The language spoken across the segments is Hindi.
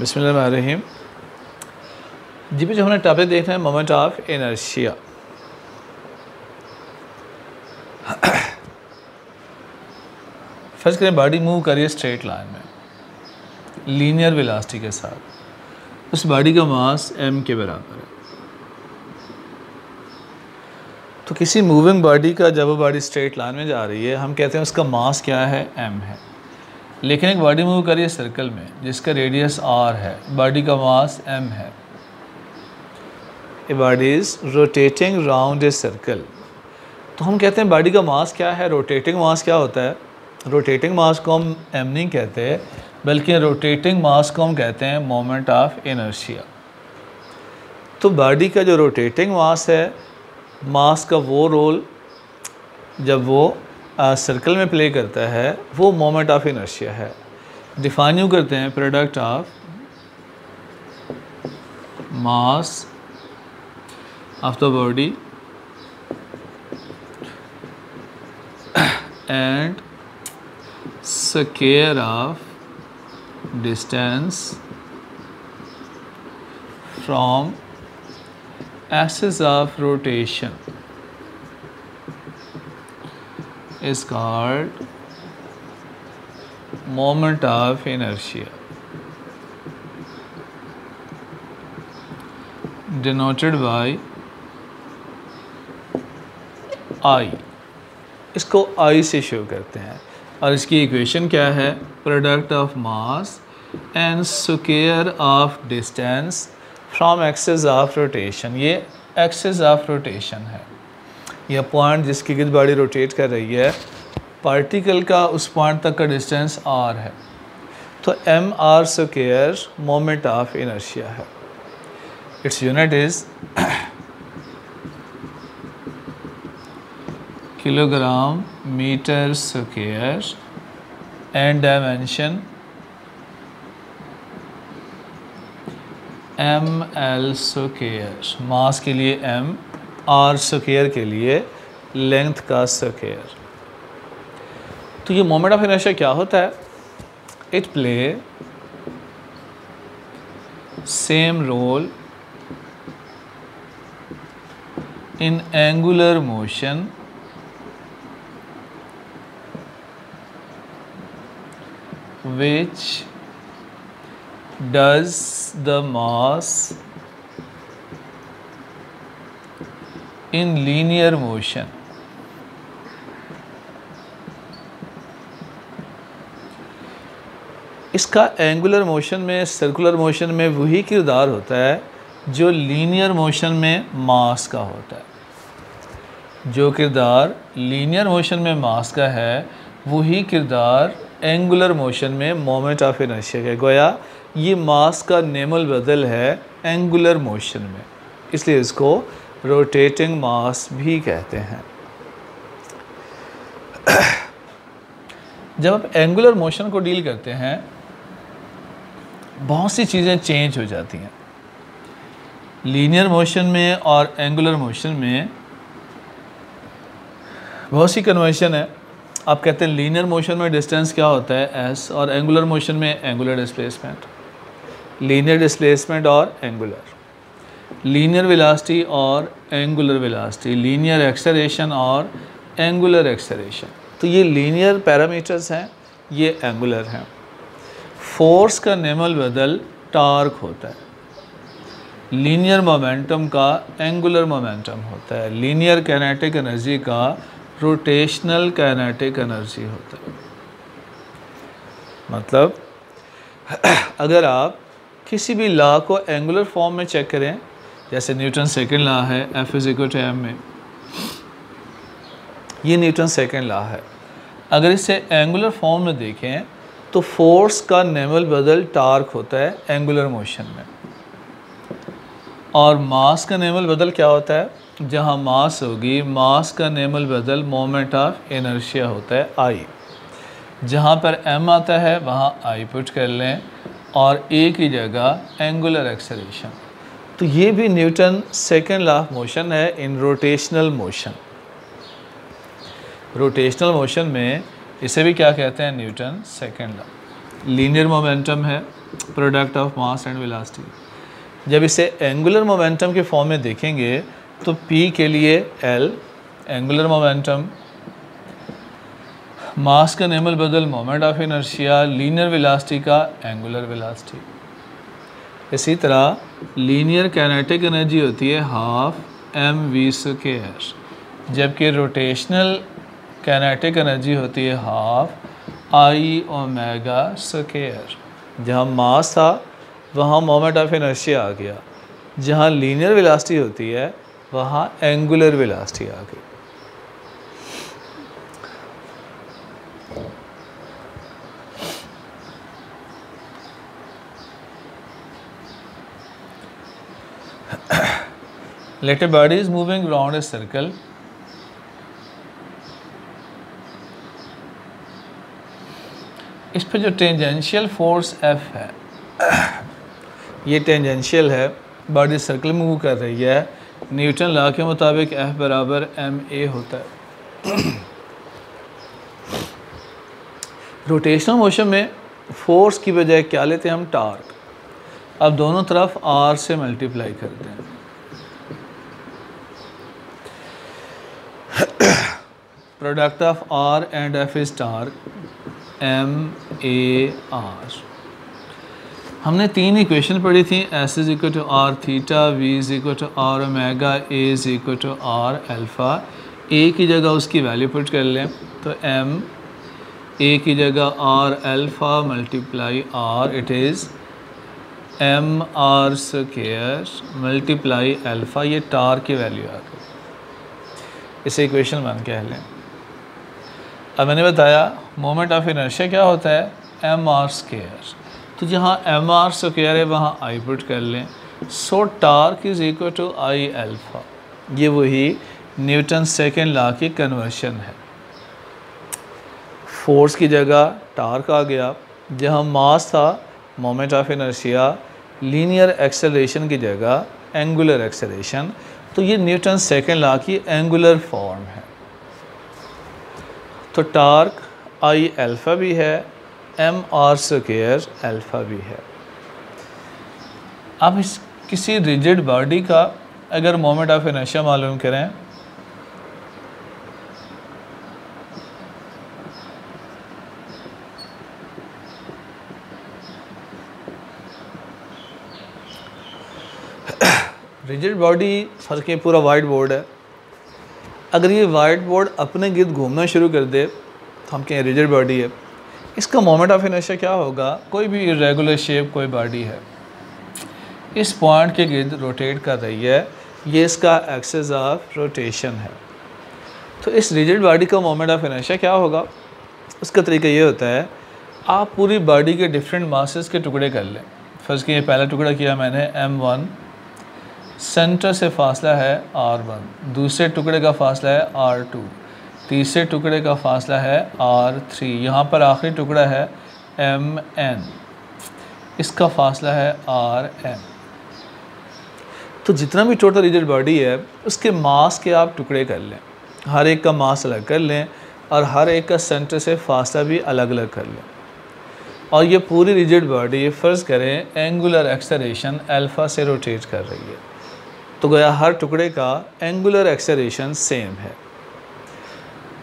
बिस्मिल्लाहिर्रहमानिर्रहीम। जी भी जो हमने टॉपिक देखना है मोमेंट ऑफ इनर्शिया। फर्स्ट करें बॉडी मूव करिए स्ट्रेट लाइन में लीनियर वेलोसिटी के साथ, उस बॉडी का मास m के बराबर है। तो किसी मूविंग बॉडी का जब वो बॉडी स्ट्रेट लाइन में जा रही है हम कहते हैं उसका मास क्या है, m है। लेकिन एक बॉडी मूव करिए सर्कल में जिसका रेडियस r है, बॉडी का मास m है। A body is rotating round a circle, तो हम कहते हैं बॉडी का मास क्या है। रोटेटिंग मास क्या होता है? रोटेटिंग मास को हम m नहीं कहते बल्कि रोटेटिंग मास को हम कहते हैं मोमेंट ऑफ इनर्शिया। तो बॉडी का जो रोटेटिंग मास है, मास का वो रोल जब वो सर्कल में प्ले करता है वो मोमेंट ऑफ इनर्शिया है। डिफाइन यूँ करते हैं, product of mass of the body and square of distance from axis of rotation is called moment of inertia, denoted by I। इसको I से शो करते हैं और इसकी इक्वेशन क्या है? Product of mass and square of distance from axis of rotation. ये एक्सिस ऑफ रोटेशन है, यह पॉइंट जिसकी गिर्द बॉडी रोटेट कर रही है, पार्टिकल का उस पॉइंट तक का डिस्टेंस r है। तो M R square moment of inertia है। It's unit is kilogram metre square and dimension M L square. Mass के लिए m, r स्क्वायर के लिए लेंथ का स्क्वायर। तो ये मोमेंट ऑफ इनर्शिया क्या होता है? It play same role in angular motion which does the mass in linear motion। इसका एंगुलर मोशन में, सर्कुलर मोशन में वही किरदार होता है जो लीनियर मोशन में मास का होता है। जो किरदार लीनियर मोशन में मास का है वही किरदार एंगुलर मोशन में मोमेंट ऑफ इनर्शिया का। गोया ये मास का नेमल बदल है एंगुलर मोशन में, इसलिए इसको रोटेटिंग मास भी कहते हैं। जब आप एंगुलर मोशन को डील करते हैं बहुत सी चीज़ें चेंज हो जाती हैं। लीनियर मोशन में और एंगुलर मोशन में बहुत सी कन्वर्शन है। आप कहते हैं लीनियर मोशन में डिस्टेंस क्या होता है, s, और एंगुलर मोशन में एंगुलर डिस्प्लेसमेंट। लीनियर डिस्प्लेसमेंट और एंगुलर, लीनियर वेलोसिटी और एंगुलर वेलोसिटी, लीनियर एक्सेलरेशन और एंगुलर एक्सेलरेशन। तो ये लीनियर पैरामीटर्स हैं, ये एंगुलर हैं। फोर्स का नेमल बदल टार्क होता है, लीनियर मोमेंटम का एंगुलर मोमेंटम होता है, लीनियर काइनेटिक एनर्जी का रोटेशनल काइनेटिक एनर्जी होता है। मतलब अगर आप किसी भी लॉ को एंगुलर फॉर्म में चेक करें, जैसे न्यूटन सेकंड लॉ है F = m में, ये न्यूटन सेकंड लॉ है। अगर इसे एंगुलर फॉर्म में देखें तो फोर्स का नेमल बदल टार्क होता है एंगुलर मोशन में, और मास का नेमल बदल क्या होता है? जहाँ मास होगी मास का नेमल बदल मोमेंट ऑफ इनर्शिया होता है I। जहाँ पर m आता है वहाँ I पुट कर लें और एक ही जगह एंगुलर एक्सेलरेशन। तो ये भी Newton second law of motion है in rotational motion. Rotational motion में इसे भी क्या कहते हैं? Newton second law. Linear momentum है, product of mass and velocity. जब इसे एंगुलर मोमेंटम के फॉर्म में देखेंगे तो P के लिए L एंगुलर मोमेंटम, मास का नेमल बदल moment of inertia, linear velocity का एंगुलर वेलोसिटी। इसी तरह लीनियर काइनेटिक एनर्जी होती है हाफ mv², जबकि रोटेशनल काइनेटिक एनर्जी होती है हाफ I⍵²। जहाँ मास था वहाँ मोमेंट ऑफ इनर्शिया आ गया, जहाँ लीनियर वेलोसिटी होती है वहाँ एंगुलर वेलोसिटी आ गई। Let a body is moving around a circle. इस पे जो टेंजेंशियल फोर्स F है, ये टेंजेंशियल है, बॉडी सर्कल मूव कर रही है, न्यूटन लॉ के मुताबिक F बराबर ma होता है। रोटेशनल मोशन में फोर्स की बजाय क्या लेते हैं हम? टार्क। अब दोनों तरफ r से मल्टीप्लाई करते हैं। Product of r and F is torque MAR। हमने 3 इक्वेशन पढ़ी थी, S is equal to R theta, V is equal to R omega, A is equal to R alpha. A की जगह उसकी वैल्यू पुट कर लें तो M, A की जगह R alpha multiply R, it is MR² multiply alpha. ये टार की वैल्यू आ गई, इसे इक्वेशन 1 कह लें। अब मैंने बताया मोमेंट ऑफ इनर्शिया क्या होता है? mr²। तो जहाँ mr² है वहाँ I पुट कर लें। So torque is equal to I alpha. ये वही न्यूटन सेकेंड लॉ की कन्वर्शन है। फोर्स की जगह टार्क आ गया, जहाँ मास था moment of inertia, linear acceleration की जगह एंगुलर एक्सेलरेशन। तो ये न्यूटन सेकेंड लॉ की एंगुलर फॉर्म है। तो टार्क I अल्फ़ा भी है, mr² अल्फ़ा भी है। अब इस किसी रिजिड बॉडी का अगर मोमेंट ऑफ इनर्शिया मालूम करें, रिजिड बॉडी फर्क है, पूरा वाइट बोर्ड है। अगर ये वाइट बोर्ड अपने गिर्द घूमना शुरू कर दे तो हम कहें रिजिड बॉडी है। इसका मोमेंट ऑफ इनर्शिया क्या होगा? कोई भी इरेगुलर शेप कोई बॉडी है, इस पॉइंट के गिर्द रोटेट कर रही है, ये इसका एक्सिस ऑफ रोटेशन है। तो इस रिजिड बॉडी का मोमेंट ऑफ इनर्शिया क्या होगा? उसका तरीका ये होता है, आप पूरी बॉडी के डिफरेंट मासेस के टुकड़े कर लें। फर्स्ट की ये पहला टुकड़ा किया मैंने m1, सेंटर से फासला है r1, दूसरे टुकड़े का फासला है r2, तीसरे टुकड़े का फासला है r3, यहाँ पर आखिरी टुकड़ा है mn, इसका फासला है rn। तो जितना भी टोटल रिजिड बॉडी है उसके मास के आप टुकड़े कर लें, हर एक का मास अलग कर लें और हर एक का सेंटर से फासला भी अलग अलग कर लें। और ये पूरी रिजिड बॉडी फ़र्ज़ करें एंगुलर एक्सेलरेशन अल्फ़ा से रोटेट कर रही है, तो गया हर टुकड़े का एंगुलर एक्सेलरेशन सेम है।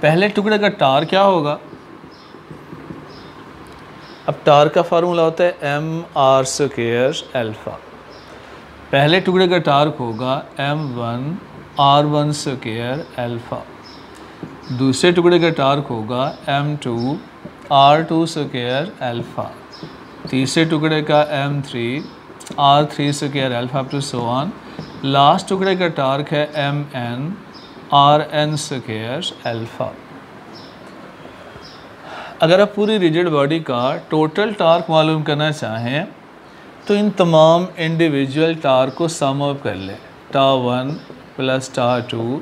पहले टुकड़े का टार क्या होगा? अब टार का फार्मूला होता है mr² अल्फ़ा। पहले टुकड़े का टार्क होगा m1 r1² अल्फ़ा, दूसरे टुकड़े का टार्क होगा m2 r2² अल्फ़ा, तीसरे टुकड़े का m3 r3² alpha up to so on. Last टुकड़े का टार्क है mn rn² अल्फ़ा। अगर आप पूरी रिजिड बॉडी का टोटल टार्क मालूम करना चाहें तो इन तमाम इंडिविजुअल टार्क को सम अप कर लें, ta1 प्लस ta2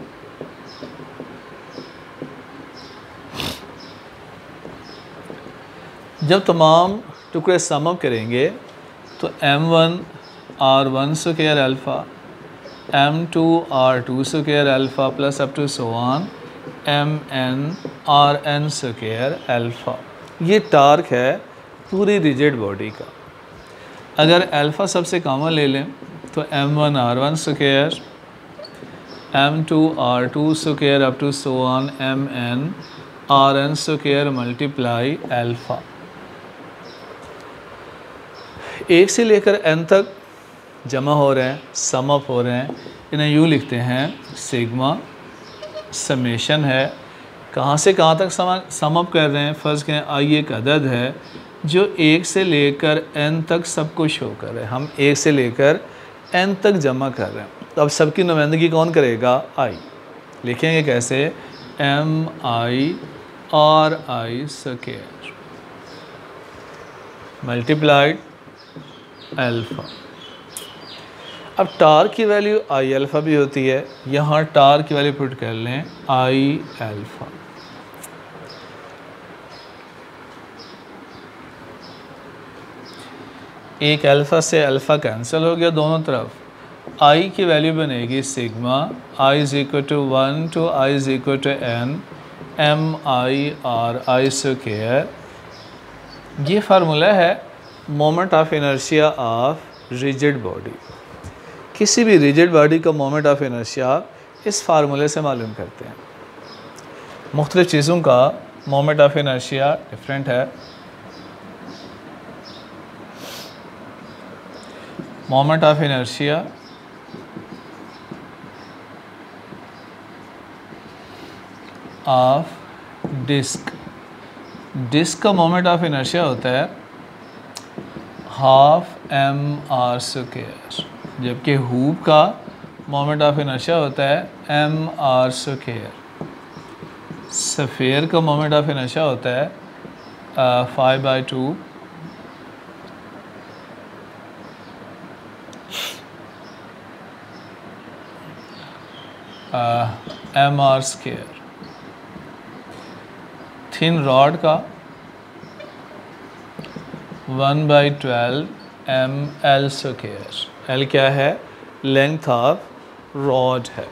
जब तमाम टुकड़े सम अप करेंगे तो m1 r1² alpha, m2 r2² alpha plus up to so on mn rn² alpha. ये टार्क है पूरी रिजिड बॉडी का। अगर अल्फ़ा सबसे कॉमन ले लें तो m1 r1 square, m2 r2 square up to so on mn rn square multiply alpha. 1 से लेकर n तक जमा हो रहे हैं, सम अप हो रहे हैं, इन्हें यूँ लिखते हैं सिग्मा। समेशन है, कहाँ से कहाँ तक सम अप कर रहे हैं। फ़र्ज़ करें आई एक अदद है जो 1 से लेकर n तक सबको शो कर रहे हैं। हम 1 से लेकर n तक जमा कर रहे हैं। तो अब सबकी नुमाइंदगी कौन करेगा? आई। लिखेंगे कैसे? m i r i square multiplied alpha. अब टार की वैल्यू आई अल्फ़ा भी होती है, यहाँ टार की वैल्यू पुट कर लें आई अल्फ़ा। एक अल्फ़ा से अल्फ़ा कैंसिल हो गया दोनों तरफ। आई की वैल्यू बनेगी sigma I is equal to 1 to I is equal to n m i r i square. ये फार्मूला है moment of inertia of rigid body. किसी भी रिजिड बॉडी का मोमेंट ऑफ इनर्शिया इस फार्मूले से मालूम करते हैं। मुख्तलिफ़ चीज़ों का मोमेंट ऑफ इनर्शिया डिफरेंट है। Moment of inertia of disc. Disc का मोमेंट ऑफ इनर्शिया होता है हाफ m r स्क्वायर, जबकि हूप का मोमेंट ऑफ इनर्शिया होता है m r स्क्वायर। सफ़ेयर का मोमेंट ऑफ इनर्शिया होता है 5/2 m r square. Thin rod का 1/12 m l स्क्वायर। l क्या है? लेंथ ऑफ रॉड है।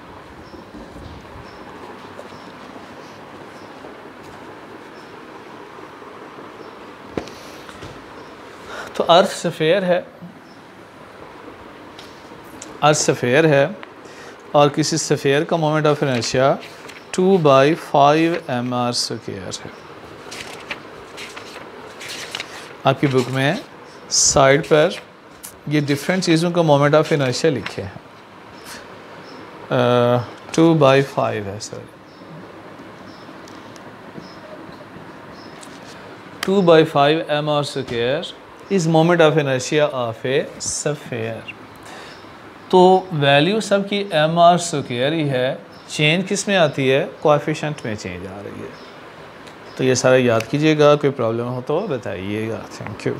तो अर्थ सफ़ेयर है, अर्थ सफ़ेयर है और किसी सफ़ेयर का moment of inertia 2/5 m r square है। आपकी बुक में साइड पर ये डिफरेंट चीज़ों का मोमेंट ऑफ इनर्शिया लिखे हैं। 2/5 है sir, 2/5 m r square is moment of inertia of A sphere. तो वैल्यू सब की m r स्क्वायर ही है, चेंज किस में आती है? कोएफिशिएंट में चेंज आ रही है। तो ये सारा याद कीजिएगा, कोई प्रॉब्लम हो तो बताइएगा। Thank you.